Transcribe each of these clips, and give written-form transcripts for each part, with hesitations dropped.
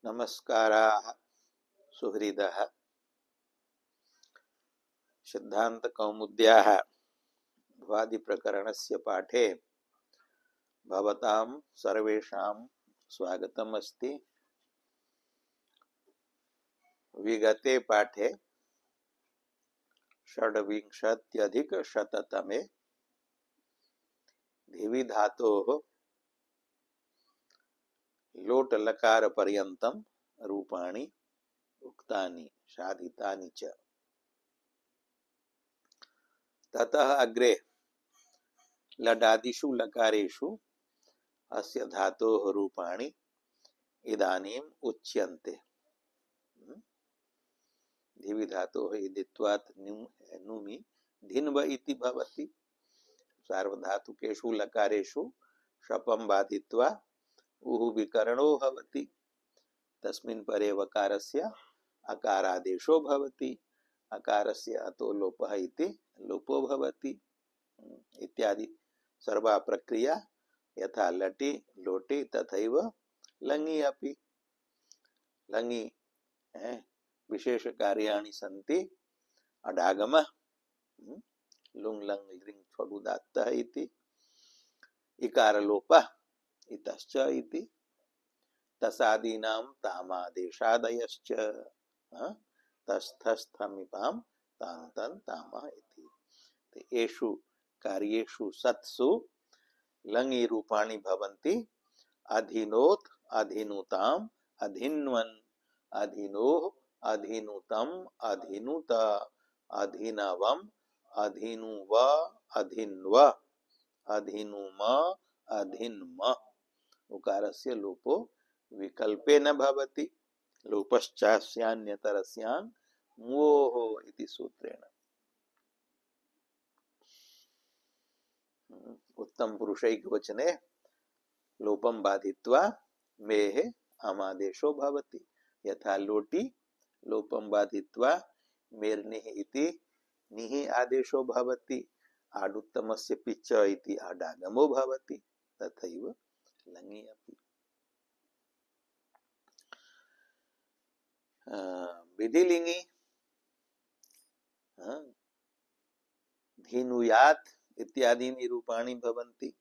नमस्काराः सुहृदः। सिद्धान्तकौमुद्याः भवादिप्रकरणस्य पाठे भवतां सर्वेषां स्वागतम् अस्ति। विगते पाठे षड्विंशत्यधिकशततमे धिवि धातोः लोट लकार पर्यन्तं रूपाणि उक्तानि साधितानि च। ततः अग्रे लडादिषु लकारेषु अस्य धातोः रूपाणि इदानीम् उच्यन्ते। धिवि धातोः इदित्वात् नुमि धिन्व इति भवति। सार्वधातुकेषु लकारेषु शपं बाधित्वा उः विकरणो भवति। तस्मिन् परे वकारस्य अकारादेशो भवति। अकारस्य अतो लोपः इति लोपो भवति इत्यादि सर्वा प्रक्रिया यथा लटि लोटि तथैव लङि अपि। लङि विशेष कार्याणि सन्ति। अडागमः लुङ् लङ् लिङ् छडुदात्तः इति। इकारलोपः इतश्च इति। तसादीनां तामादेशादयश्च तस्थस्थमिपां तान्तं तामः इति। एषु कार्येषु सत्सु लङि रूपाणि भवन्ति। अधीनोत् अधीनुताम् अधीन्वन् अधीनोः अधीनुतम् अधीनुत अधीनवम् अधीनुव अधीन्व अधीनुम अधीन्म। उकारस्य लोपो विकल्पे न भवति। लोपश्चास्यान्यतरस्यां मुओः इति सूत्रेण। उत्तम पुरुषैकवचने लोपं बाधित्वा मेः अमादेशो भवति। यथा लोटि लोपं बाधित्वा मेर्निः इति निः आदेशो भवति। आडुत्तमस्य पिच्च इति आडागमो भवति। तथैव लङि अपि। विधिलिङि धीनुयात् इत्यादीनि रूपाणि भवन्ति।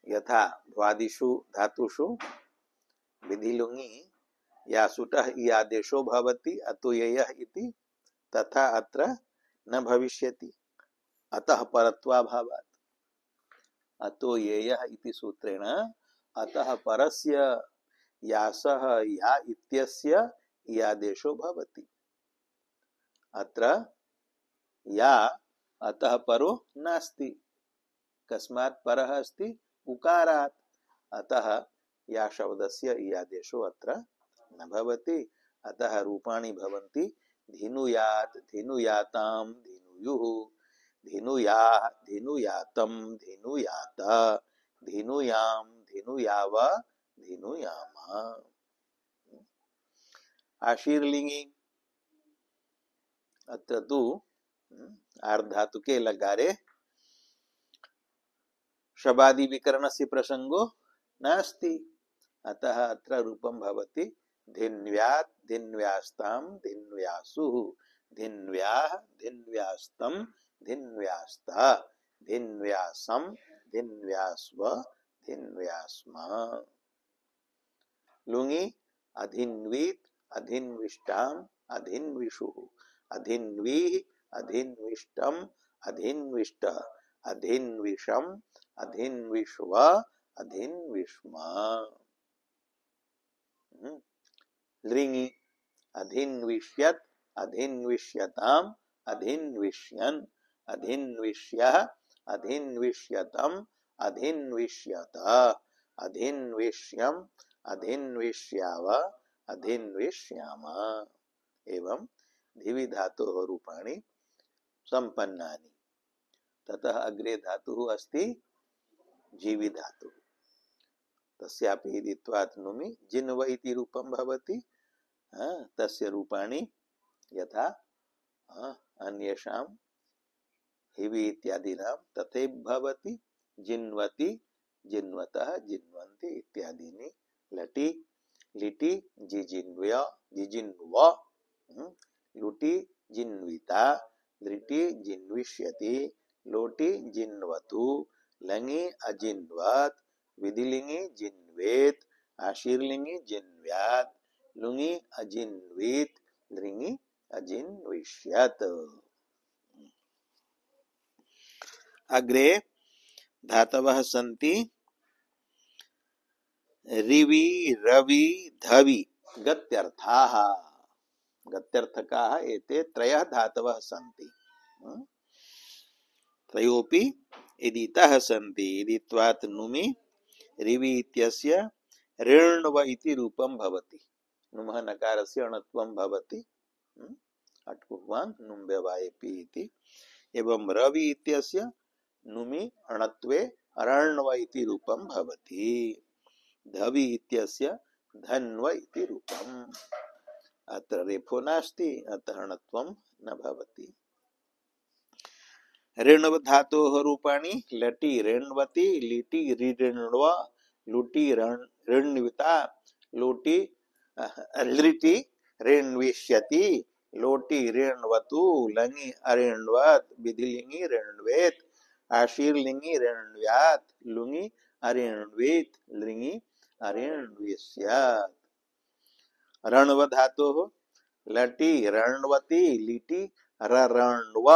यथा भ्वादिषु धातुषु विधिलुङि या सुटः इयादेशो भवति अतो ययः इति, तथा अत्र न भविष्यति। अतः परत्वाभावात्। अतो येयः इति सूत्रेण अतः परस्य यासः या इत्यस्य इयादेशो भवति। अत्र या अतः परो नास्ति। कस्मात् परः अस्ति? उकारात्। अतः या शब्दस्य इयादेशो अत्र न भवति। अतः रूपाणि भवन्ति धीनुयात् धीनुयातां धीनुयुः धीनुयाः धीनुयातं धीनुयात धीनुयां धीनुयाव धीनुयाम। आशीर्लिङि अत्र तु आर्धातुके लकारे शबादि विकरणस्य प्रसंगो नास्ति। अतः अत्र रूपं भवति धिन्व्यात् धिन्व्यास्तां धिन्व्यासुः धिन्व्याः धिन्व्यास्तं धिन्व्यास्ता धिन्व्यासं धिन्व्यास्व धिन्व्यास्म। लुङि अधिन्वीत् अधिन्विष्टाम् अधिन्विषुः अधिन्वीः अधिन्विष्टम् अधिन्विष्ट अधिन्विषम् अधिन्विष्व अधिन्विष्म। लृङि अधिन्विष्यत् अधिन्विष्यताम् अधिन्विष्यन् अधिन्विष्यः अधिन्विष्यतम् अधिन्विष्यत अधिन्विष्यम् अधिन्विष्याव अधिन्विष्याम। एवं धिवि धातोः रूपाणि सम्पन्नानि। ततः अग्रे धातुः अस्ति जीवि धातुः। तस्यापि इदित्वात् नुमि जिन्व इति रूपं भवति। तस्य रूपाणि यथा अन्येषां हिवि इत्यादीनां तथैव भवति। जिन्वति जिन्वतः जिन्वन्ति इत्यादीनि लटि लिटि जिजिन्व्य जिजिन्व लुटि जिन्विता लृटि जिन्विष्यति लोटि जिन्वतु लङि अजिन्वत् विधिलिङि जिन्वेत् आशीर्लिङि जिन्व्यात् लुङि अजिन्वित् लृङि अजिन्विष्यत्। अग्रे धातवः सन्ति रिवि रवि धवि गत्यर्थाः। गत्यर्थकाः एते त्रयः धातवः सन्ति। त्रयोपि इदितः सन्ति। इदित्वात् नुमि रिवि इत्यस्य ऋण्व इति रूपं भवति। नुमः नकारस्य अणत्वं भवति। अट्कुह्वाङ् नुम् व्यवायेपि इति। एवं रवि इत्यस्य नुमि अणत्वे अरण्व इति रूपं भवति। धवि इत्यस्य धन्व इति रूपम्। अत्र रेफो नास्ति अतः अणत्वं न भवति। ऋण्व धातोः रूपाणि लटि ऋण्वति लिटि ऋण्व लुटि ऋण्विता लोटि लृटि ऋण्विष्यति लोटि ऋण्वतु लङि अऋण्वत् विधिलिङि ऋण्वेत् आशीर्लिङि ऋण्व्यात् लुङि अऋण्वेत् लृङि अऋण्विष्यत्। रणव धातोः लटि रणवति लिटि रण्व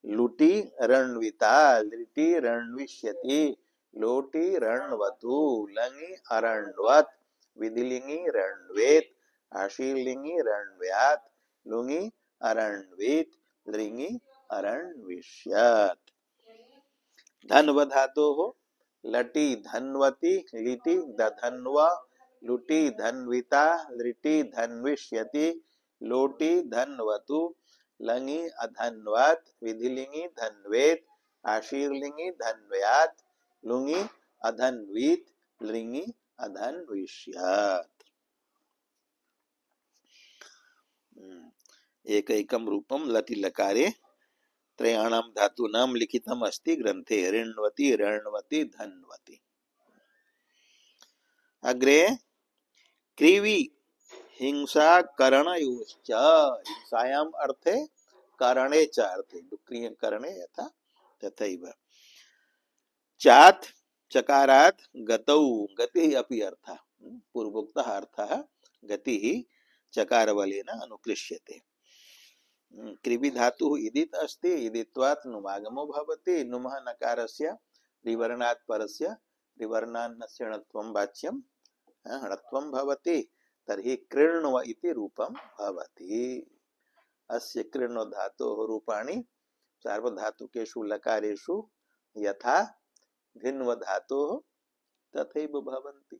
लुटि रणविता लिटि रणविष्यति लोटि रणवतु लङि अरणवत् विधिलिङि रणवेत् आशीर्लिङि रणव्यात् लुङि अरणवेत् लृङि अरणविष्यत्। धन्व धातोः लटि धन्वति लिटि दधन्व लुटि धन्विता लृटि धन्विष्यति लोटि धन्वतु लङि अधन्वात् विधिलिङि धन्वेत् आशीर्लिङि धन्व्यात् लुङि अधन्वीत् लृङि अधन्विष्यत्। एकैकं रूपं लटि लकारे त्रयाणां धातूनां लिखितम् अस्ति ग्रन्थे ऋण्वति ऋण्वति धन्वति। अग्रे क्रीवि हिंसा करणयोश्च। हिंसायाम् अर्थे करणे च अर्थे डुक्रिय करणे यथा तथैव। चात् चकारात् गतौ गतिः अपि अर्थः। पूर्वोक्तः अर्थः गतिः चकारबलेन अनुक्लिश्यते। क्रिवि धातुः इदित् अस्ति। इदित्वात् नुमागमो भवति। नुमः नकारस्य रिवर्णात् परस्य रिवर्णान्नस्य णत्वं वाच्यं णत्वं भवति। तर्हि कृण्व इति रूपं भवति। अस्य कृण्व धातोः रूपाणि सार्वधातुकेषु लकारेषु यथा धिन्व धातोः तथैव भवन्ति।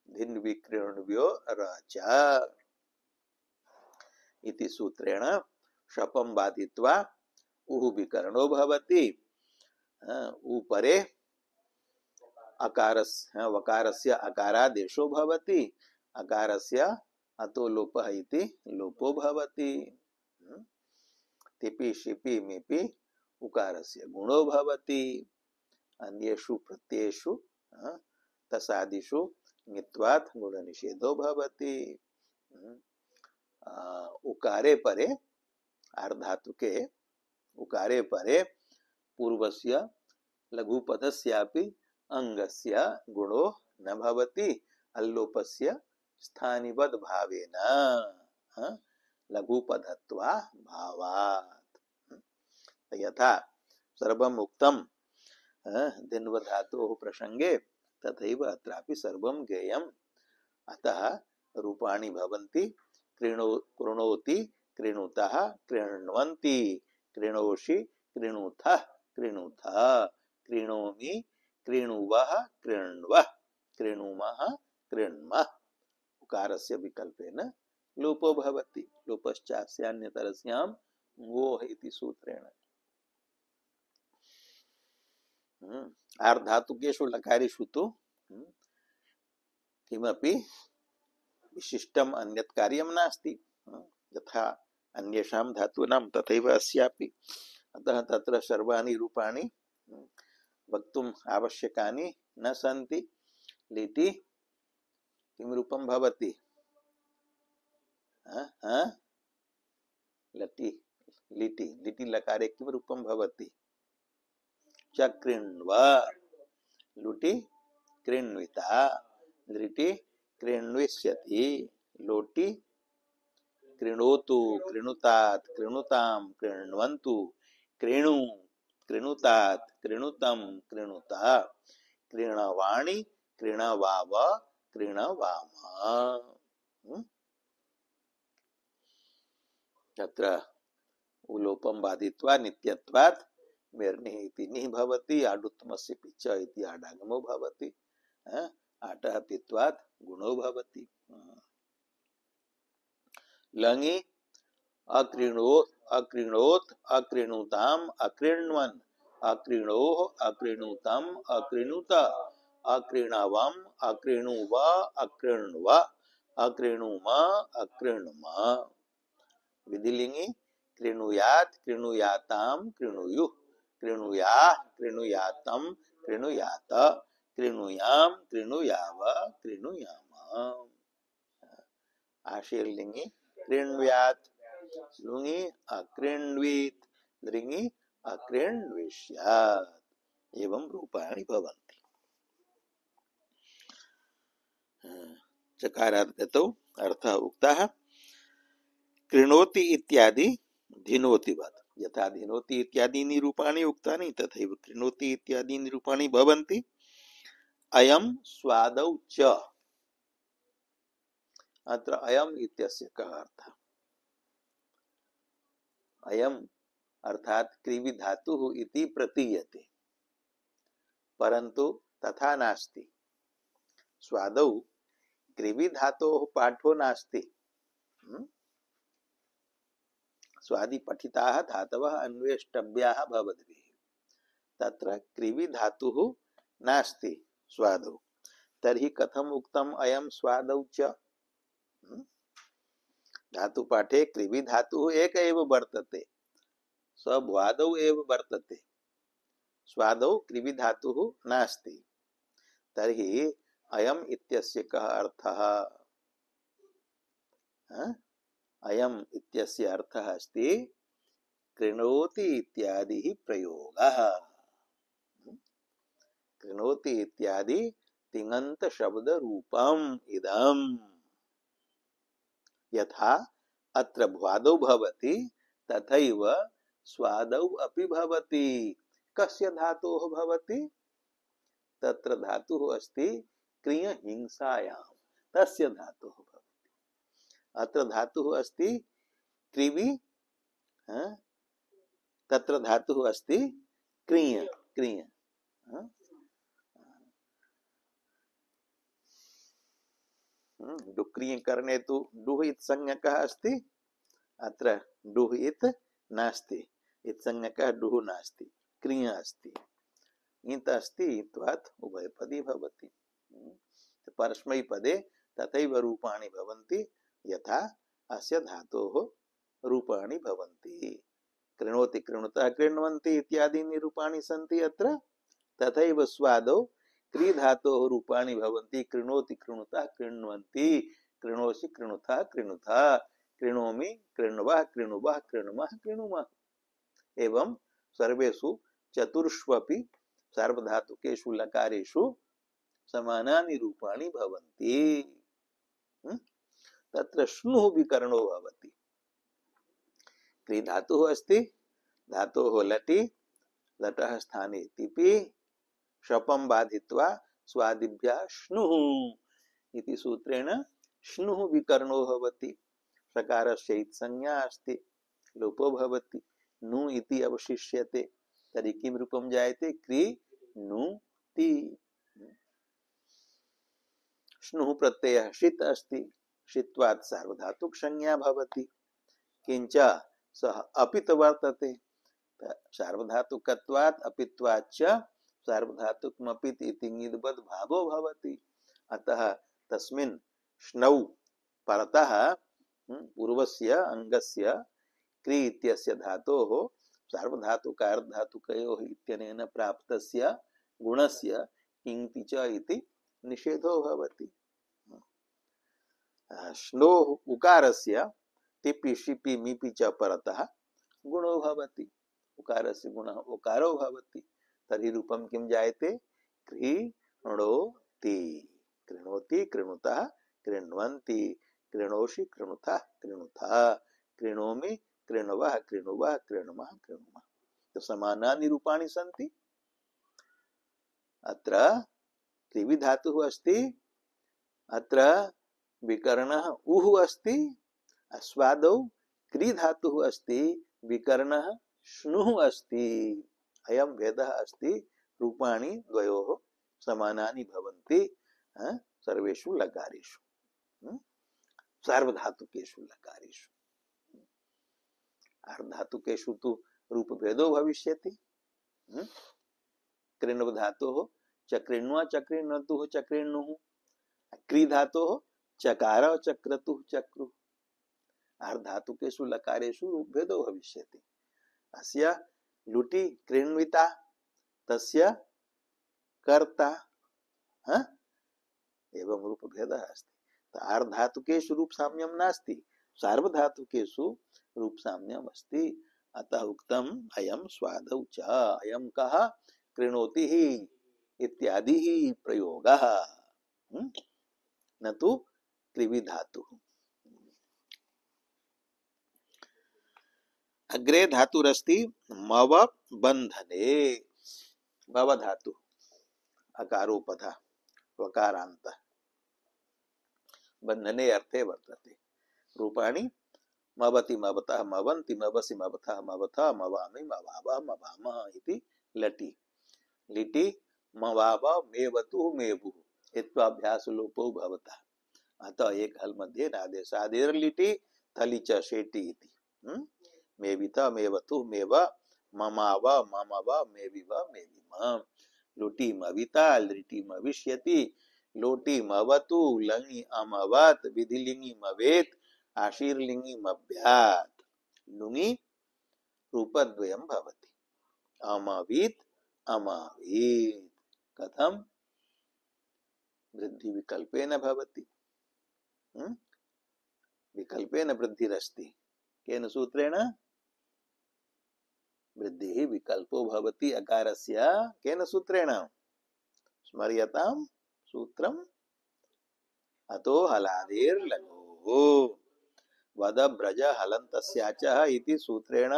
धिन्विकृण्व्यो रच इति सूत्रेण शपं बाधित्वा उः विकरणो भवति। ऊपरे अकारस्य वकारस्य अकारादेशो भवति। अकारस्य अतो लोपः इति लोपो भवति। तिपि शिपि मिपि उकारस्य गुणो भवति। अन्येषु प्रत्ययेषु तसादिषु ङित्वात् गुणनिषेधो भवति। उकारे परे आर्धातुके उकारे परे पूर्वस्य लघुपदस्यापि अंगस्य गुणो न भवति। अल्लोपस्य स्थानिवद् भावेन लघुपदत्वा भावात्। यथा सर्वम् उक्तं धिन्व धातोः प्रसंगे तथैव अत्रापि सर्वं ज्ञेयम्। अतः रूपाणि भवन्ति कृणोति कृणुतः कृण्वन्ति कृणोषि कृणुथः कृणुथः कृणोमि कृणुवः कृण्वः कृणुमः कृण्मः। उकारस्य विकल्पेन लोपो भवति। लोपश्चास्यान्यतरस्यां ङोः इति सूत्रेण। आर्धातुकेषु लकारेषु तु किमपि विशिष्टम् अन्यत् कार्यं नास्ति। यथा अन्येषां धातूनां तथैव अस्यापि। अतः तत्र सर्वाणि रूपाणि वक्तुम् आवश्यकानि न सन्ति। लिटि किम रूपम भवति? लटि लिटि लिटि लकारे किम रूपम भवति? च कृण्व लुटि कृण्विता लिटि कृण्विष्यति लोटि कृणोतु कृणुतात् कृणुतां कृण्वन्तु कृणु कृणुतात् कृणुतं कृणुता कृणवाणि कृणवाव कृणवाम। तत्र उलोपम बाधित्वा नित्यत्वात् मेर्निः इति निः भवति आडुत्तमस्य पिच इति आडागमो भवति आटः पित्वात् गुणो भवति। लङि अकृणोत् अकृणोत् अकृणुताम् अकृण्वन् अकृणोः अकृणुतम् अकृणुत अकृणवम् अकृणुव अकृण्व अकृणुम अकृण्म। विधिलिंगि कृणुयात् कृणुयाताम् कृणुयुः कृणुयाः कृणुयातम् कृणुयात कृणुयाम् कृणुयाव कृणुयाम। आशीर्लिंगि कृण्व्यात् लुङि अकृण्वीत् दृङि अकृण्विष्यात् एवं रूपाणि भवन्ति। चकारात् गतौ अर्थः उक्तः कृणोति इत्यादि धिनोतिवत् यथा धिनोति इत्यादीनि रूपाणि उक्तानि तथैव कृणोति इत्यादीनि रूपाणि भवन्ति। अयं स्वादौ च अत्र अयम् इत्यस्य कः अर्थः? अयम् अर्थात कृवि धातुः इति प्रतीयते परन्तु तथा नास्ति। स्वादौ कृवि धातोः पाठो नास्ति। स्वादि पठिताः धातवः अन्वेष्टव्याः भवद्भिः तत्र कृवि धातुः नास्ति स्वादौ तर्हि कथम उक्तम अयम स्वादौ च? धातु पाठे कृवि धातुः एक एव वर्तते स्वभ्वादौ एव वर्तते स्वादौ कृवि धातुः नास्ति। तर्हि अयम इत्यस्य कः अर्थः? अयम इत्यस्य अर्थः अस्ति कृणोति इत्यादि प्रयोगः। कृणोति इत्यादि तिङन्त शब्द रूपम इदम् यथा अत्र भ्वादौ भवति तथैव स्वादौ अपि भवति। कस्य धातोः भवति? तत्र धातुः अस्ति क्रिय हिंसायां तस्य धातुः भवति। अत्र धातुः अस्ति कृवि तत्र धातुः अस्ति क्रिय क्रिय डुक्रिय करणे तु डुः इति संज्ञकः अस्ति अत्र डुः इति नास्ति इति संज्ञकः डुः नास्ति क्रिय अस्ति इंत अस्ति इत्वात् उभयपदी भवति। परस्मैपदे तथैव रूपाणि भवन्ति यथा अस्य धातोः रूपाणि भवन्ति। कृणोति कृणुतः कृण्वन्ति इत्यादीनि रूपाणि सन्ति अत्र तथैव स्वादौ क्री धातोः रूपाणि भवन्ति कृणोति कृणुतः कृण्वन्ति कृणोसि कृणुतः कृणुतः कृणोमि कृण्वः कृणुवः कृणुमः कृणुमः। एवं सर्वेषु चतुर्ष्वपि सार्वधातुकेषु लकारेषु समानानि रूपाणि भवन्ति। तत्र श्नुः विकरणो भवति। क्री धातुः अस्ति धातोः लटि लटः स्थाने तिपि शपं बाधित्वा स्वादिभ्यः श्नुः इति सूत्रेण श्नुः विकरणो भवति। सकारस्य इति संज्ञा अस्ति लोपो भवति नु इति अवशिष्यते तर्हि किं रूपं जायते क्री नु ति। श्नुः प्रत्ययः षित् अस्ति षित्वात् सार्वधातुक संज्ञा भवति किंच सः अपित् वर्तते सार्वधातुकत्वात् अपित्वाच्च सार्वधातुकमपित् इति ङिद्वद् भावो भवति। अतः तस्मिन् श्नौ परतः पूर्वस्य अङ्गस्य क्री इत्यस्य धातोः सार्वधातुकार्धधातुकयोः इत्यनेन प्राप्तस्य गुणस्य किङ्ति च इति निषेधो भवति। श्नो उकारस्य टिपि शिपि मिपि च परतः गुणो भवति। उकारस्य गुणः उकारो भवति। तर्हि रूपं किं जायते? कृणोति, कृणोति, कृणुतः, कृण्वन्ति, कृणोषि, कृणुतः, कृणुथः, कृणोमि, कृणवः, कृणुवः, कृणुमः, कृणुमः। तो समानानि रूपाणि सन्ति। अत्र त्रिविधातुः अस्ति, अत्र विकरणः उः अस्ति, स्वादौ क्री धातुः अस्ति, विकरणः श्नुः अस्ति। अयं भेदः अस्ति। रूपाणि द्वयोः समानानि भवन्ति सर्वेषु लकारेषु, सार्वधातुकेषु लकारेषु। अर्धातुकेषु तु रूपभेदो भविष्यति। कृण्व धातोः चकृण्व चकृण्वतुः चकृण्णुः, क्री धातोः चकार चक्रतुः चक्रुः। अर्धातुकेषु लकारेषु रूपभेदो भविष्यति। अस्य लुटि कृण्विता तस्य कर्ता एवं रूपभेदः अस्ति। तो अर्धातुकेषु रूपसाम्यं नास्ति, सार्वधातुकेषु रूपसाम्यम् अस्ति। अतः उक्तम् अयं स्वादौ च, अयं कः? कृणोति ही इत्यादि ही प्रयोगः, न तु त्रिविधातुः। अग्रे धातुरस्ति मव बंधने। मव धातु अकारोपधा वकारांत बंधने अर्थे वर्तते। रूपाणि मवति मवतः मवन्ति मवसि मवथः मवथः मवामि मवावः मवामः इति लटि। लिटि मवाव मेवतु मेवुः इत्वाभ्यास लोपो भवतः। अतः एक हल मध्ये नादेशादेर लिटि थलि च शेटि इति। मेवित मेवतु मेव ममाव ममव मेविव मेविम। लुटि मविता लिटि मविष्यति लोटि मवतु लङि अमवत विधिलिंगि मवेत आशीर्लिंगि मभ्यात। लुङि रूपद्वयं भवति। अमवीत अमावीत कथम? वृद्धि विकल्पेन भवति। विकल्पेन वृद्धिरस्ति। केन सूत्रेण? वृद्धिः विकल्पो भवति अकारस्य। केन सूत्रेण? स्मर्यतां सूत्रम्। अतो हलादेर लघोः वद ब्रज हलन्तस्याचः इति सूत्रेण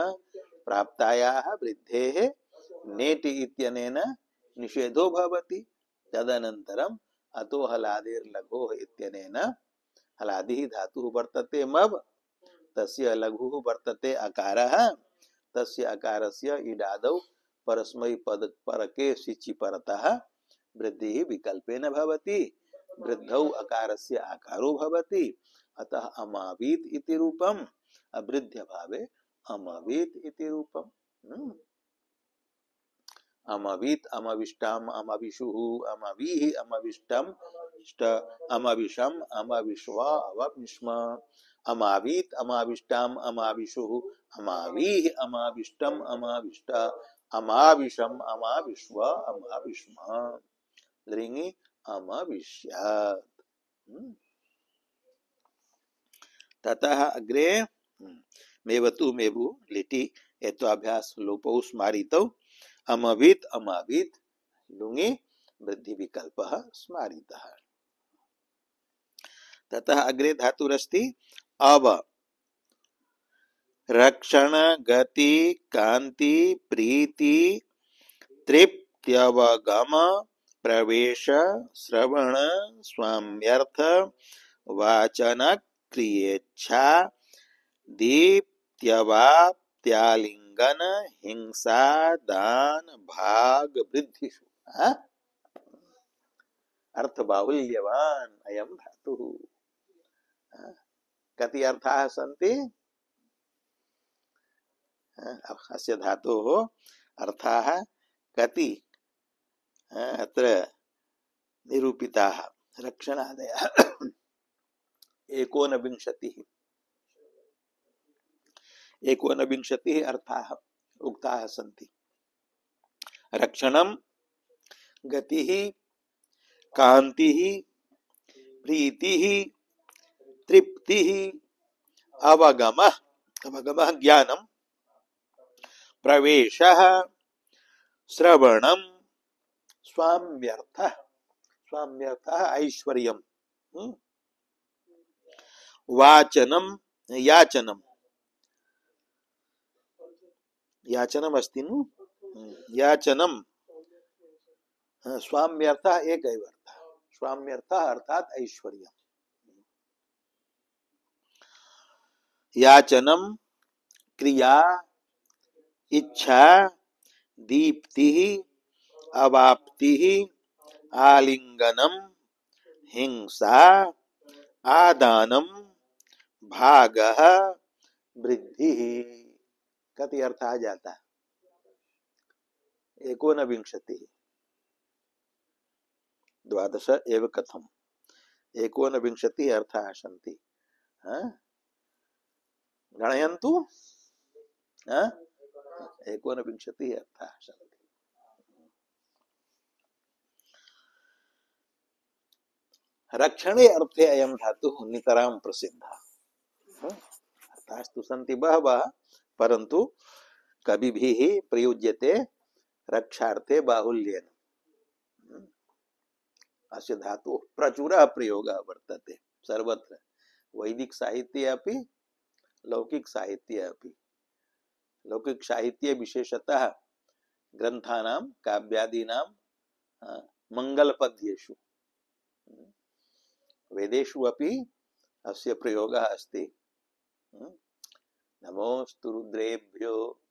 प्राप्तायाः वृद्धेः नेटि इत्यनेन निषेधो भवति। तदनन्तरम् अतो हलादेर लघोः इत्यनेन हलादिः धातुः वर्तते मव, तस्य लघुः वर्तते अकारः, तस्य अकारस्य इडादौ परस्मै पद परके सिचि परतः वृद्धिः विकल्पेन भवति। वृद्धौ अकारस्य आकारो भवति। अतः अमावीत इति रूपम्, अवृद्ध्य भावे अमावीत इति रूपम्। अमवीत अमविष्टम अमविषुः अमवीः अमविष्टम अमविषम अमविश्वा अवमिष्म। अमावीत अमाविष्टम अमाविषुः अमावीः अमाविष्टम अमाविष्ट अमाविषम अमाविश्व अमाविष्म। लिंगि अमाविष्यात्। ततः अग्रे मेवतु मेवु लिटि एत्वाभ्यास लोपौ स्मारितौ अमवीत अमावीत लुङि वृद्धि विकल्पः स्मारितः। ततः अग्रे धातुरस्ति अव। रक्षण गति कांति प्रीति तृप्त्यवगम प्रवेश श्रवण स्वाम्यर्थ वाचन क्रियेच्छा दीप्त्यवाप्त्यालिंगन हिंसा दान भाग वृद्धिषु। अर्थ बाहुल्यवान अयं धातुः। कति अर्थाः सन्ति? अस्य धातोः अर्थाः कति अत्र निरूपिताः? रक्षणादयः एकोनविंशतिः अर्थाः उक्ताः सन्ति। रक्षणं, गतिः, कांति, प्रीति, तृप्ति, अवगम, अवगम ज्ञानम, प्रवेश, श्रवणम, स्वाम्यर्थ, स्वाम्यर्थ ऐश्वर्यम, वाचनम, याचनम, याचनम अस्ति नु, याचनम, स्वाम्यर्थ एक अर्थ, स्वाम्यर्थ अर्थात ऐश्वर्य, याचनम क्रिया, इच्छा, दीप्ति, अवाप्ति, आलिंगनम, हिंसा, आदानम, भागः, वृद्धि, कति अर्थ आ जाता है, एकोनविंशति, द्वादश एव कथम, एकोनविंशति अर्थाः सन्ति, गणयन्तु, एकोनविंशति अर्थाः सन्ति। रक्षणे अर्थे अयं धातुः नितरां प्रसिद्धः, अर्थास्तु सन्ति बहवः, परन्तु कविभिः प्रयुज्यते रक्षार्थे बाहुल्येन। अस्य धातुः प्रचुरः प्रयोगः वर्तते सर्वत्र, वैदिक साहित्ये अपि लौकिक साहित्ये अपि। लौकिक साहित्ये विशेषतः ग्रन्थानां काव्यादीनां मंगलपद्येषु, वेदेषु अपि अस्य प्रयोगः अस्ति। नमोस्तु रुद्रेभ्यो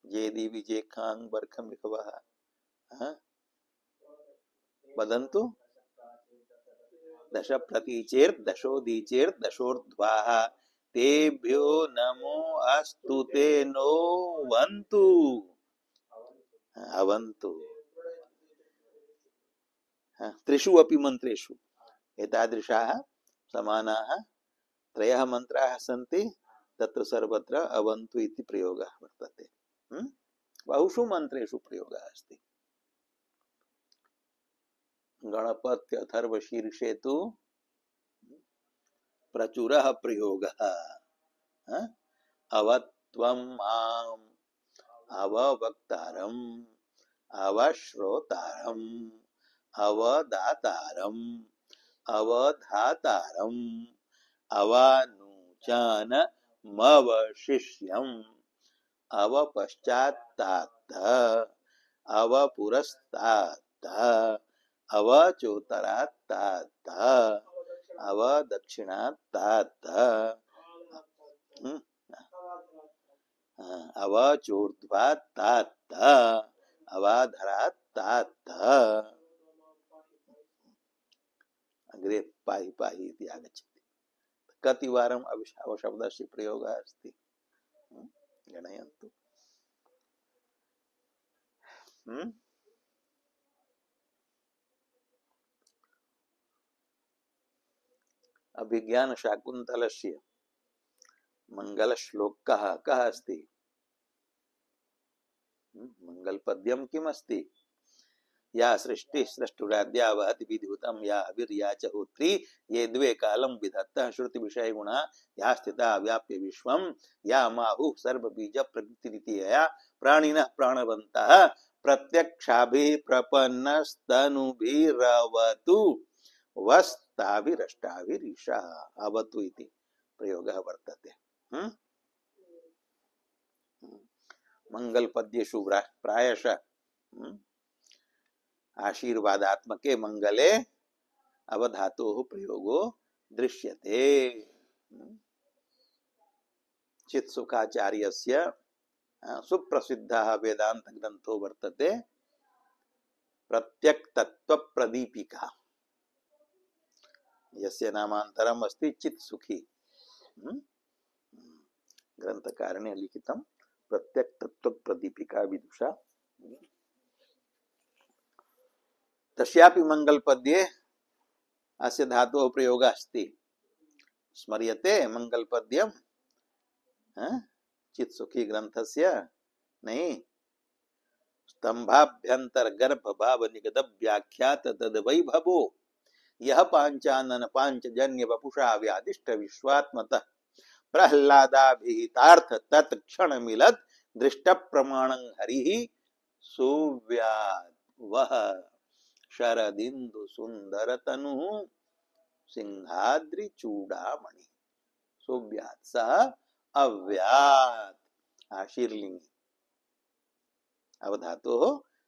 जेदि विजेखांग बर्खमिखवः वदन्तु दश प्रतीचेर् दशोदीचेर् दशोर्ध्वाः तेभ्यो नमो अस्तु ते नो वन्तु अवन्तु। त्रिषु अपि मन्त्रेषु एतादृशाः समानाः त्रयः मन्त्राः सन्ति, तत्र सर्वत्र अवन्तु इति प्रयोगः वर्तते। बहुषु मन्त्रेषु प्रयोगः अस्ति। गणपत्य अथर्वशीर्षे तु प्रचुरः प्रयोगः। अवत्वं माम् अववक्तारम् अवश्रोतारम् अवदातारम् अवधातारम् अवानुचान मवशिष्यम् अवपश्चात्तात अवपुरस्तात अवचोतरात्तात अवदक्षिणात्तात अवचोर्ध्वात्तात अवाधरात्तात। अग्रे पाहि पाहि इति आगच्छति। कतिवारम् अवशब्दस्य प्रयोगः अस्ति, गणयन्तु। अभिज्ञान शाकुन्तलस्य मंगलश्लोकः कः अस्ति? मंगलपद्यं किम् अस्ति? या सृष्टि सृष्टुराद्या वहति विद्युतं या हविर्या च होत्री ये द्वे कालं विधत्तः श्रुति विषय गुणा या स्थिता व्याप्य विश्वं या माहुः सर्वबीज प्रकृतिरितिया प्राणिनः प्राणवन्तः प्रत्यक्षाभिः प्रपन्नस्तनुभिरवतु वस्ताभिरष्टाभिरीशः अवतु इति प्रयोगः वर्तते। मंगलपद्येषु प्रायशः आशीर्वादात्मके मंगले अवधातोः प्रयोगो दृश्यते। चित्सुखाचार्यस्य सुप्रसिद्धः वेदांत ग्रंथो वर्तते प्रत्यक् तत्व प्रदीपिका, यस्य नामांतरम् अस्ति चित्सुखी। ग्रंथकारेण लिखितं प्रत्यक् तत्व प्रदीपिका विदुषा। तस्यापि मंगलपद्ये अस्य धातोः प्रयोगः अस्ति। स्मर्यते मंगलपद्यं चित्सुखी ग्रंथस्य? नहीं, स्तंभाभ्यंतर गर्भ भाव निगद व्याख्यात तद वैभवो यह पांचानन पांचजन्य वपुषा व्यादिष्ट विश्वात्मतः प्रह्लादाभिहितार्थ तत्क्षण मिलत दृष्ट प्रमाणं हरि सुव्याद वह शरदिंदु सुंदर तनु सिंहाद्रि चूड़ामणि सुव्याद सह अव्यात आशीर्लिंगी अवधातो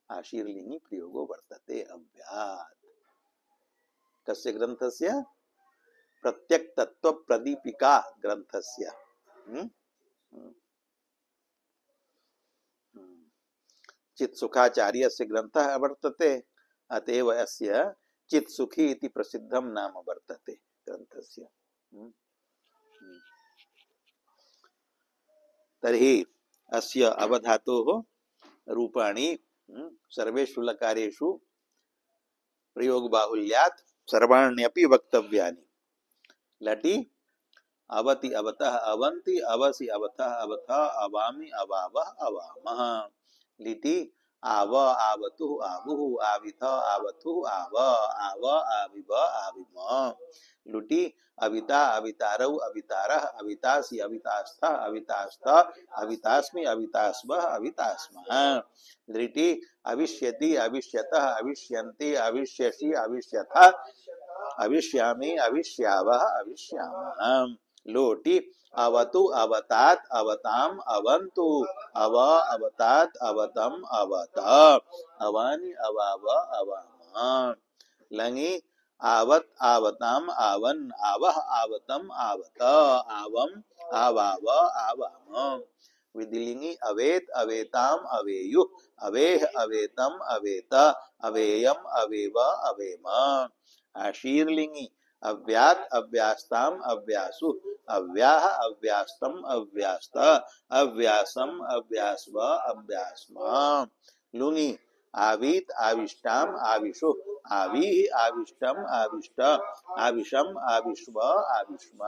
आशीर्लिंगी प्रयोगो वर्तते अव्यात कस्य ग्रंथस्य प्रत्यक तत्व प्रदीपिका ग्रंथस्य चित्सुखाचार्यस्य ग्रंथः वर्तते अतएव अस्य चित्सुखी इति प्रसिद्धं नाम वर्तते ग्रंथस्य। तर्हि अस्य अवधातोः रूपाणि सर्वेषु लकारेषु प्रयोग बाहुल्यात् सर्वाण्यपि वक्तव्यानि। लटि अवति अवतः अवन्ति अवसि अवतः अवतः अवामि अवावः अवामः। लिटि आव आवतु आवुः आविथ आवतु आव आव आविव आविम। लुटि अविता अवितारौ अवितारः अवितासि अवितास्थ अवितास्थ अवितास्मि अवितास्मः अवितास्मः। लिटि अविष्यति अविष्यतः अविष्यन्ति अविष्यसि अविष्यथः अविष्यामि अविष्यावः अविष्यामः। लोटि अवतु अवतात अवताम अवन्तु अव अवतात अवतम अवत अवानि अवाव अवाम। लङि आवत आवताम आवन आवह आवतम आवत आवम आवाव आवाम। विधिलिंगि अवेत अवेताम अवेयु अवेह अवेतम अवेत अवेयम अवेव अवेम। आशीर्लिंगि अव्यात अव्यास्ताम अव्यासु अव्याह अव्यास्तम अव्यास्त अव्यासम अव्यास्व अव्यास्म। लुङि आवीत आविष्टाम आविषु आवीः आविष्टम आविष्ट आविषम आविष्व आविष्म।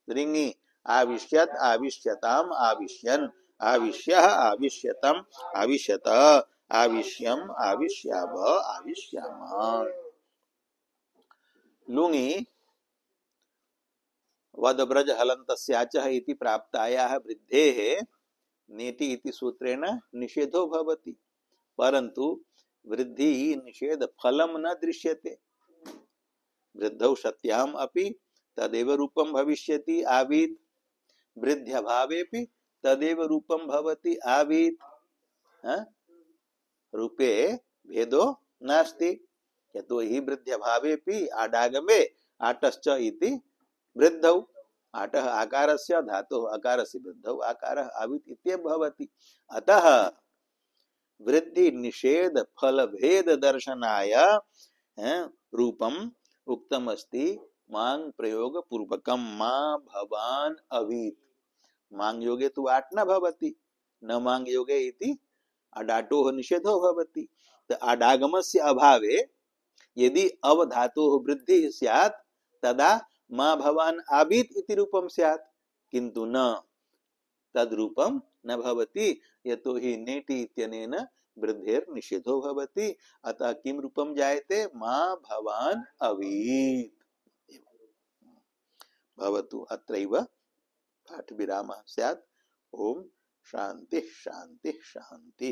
ऋङि आविष्यत आविष्यताम आविष्यन् आविष्यः आविष्यतम आविष्यत आविष्यम आविष्याव आविष्याम। लुङि वदब्रज हलन्तस्याचः इति प्राप्तायाः वृद्धेः नेति इति सूत्रेण निषेधो भवति, परन्तु वृद्धि निषेध फलं न दृश्यते। वृद्धौ सत्याम् अपि तदेव रूपं भविष्यति आवीत्, वृद्ध्यभावेपि तदेव रूपं भवति आवीत्। रूपे भेदो नास्ति, यतो हि वृद्ध्यभावेपि आडागमे आटश्च इति वृद्धौ। आटः आकारस्य धातुः आकारस्य वृद्धौ आकारः आवित् इत्येव भवति। अतः वृद्धि निषेध फल भेद दर्शनाय रूपम उक्तम अस्ति मांग प्रयोग पूर्वकम मां भवान अवीत। मांग योगे तु आट न भवति, न मांग योगे इति अडाटोः निषेधो भवति। तो अडागमस्य अभावे यदि अवधातोः वृद्धि स्यात् तदा मां भवान आवीत इति रूपम स्यात्, किंतु न तद्रूपम न भवति, यतो हि नेति इत्यनेन वृद्धेर निषेधो भवति। अतः किम रूपम जायते मां भवान अवीत भवतु। अत्रैव पाठ विरामः स्यात्। ओम शांति शांति शांति।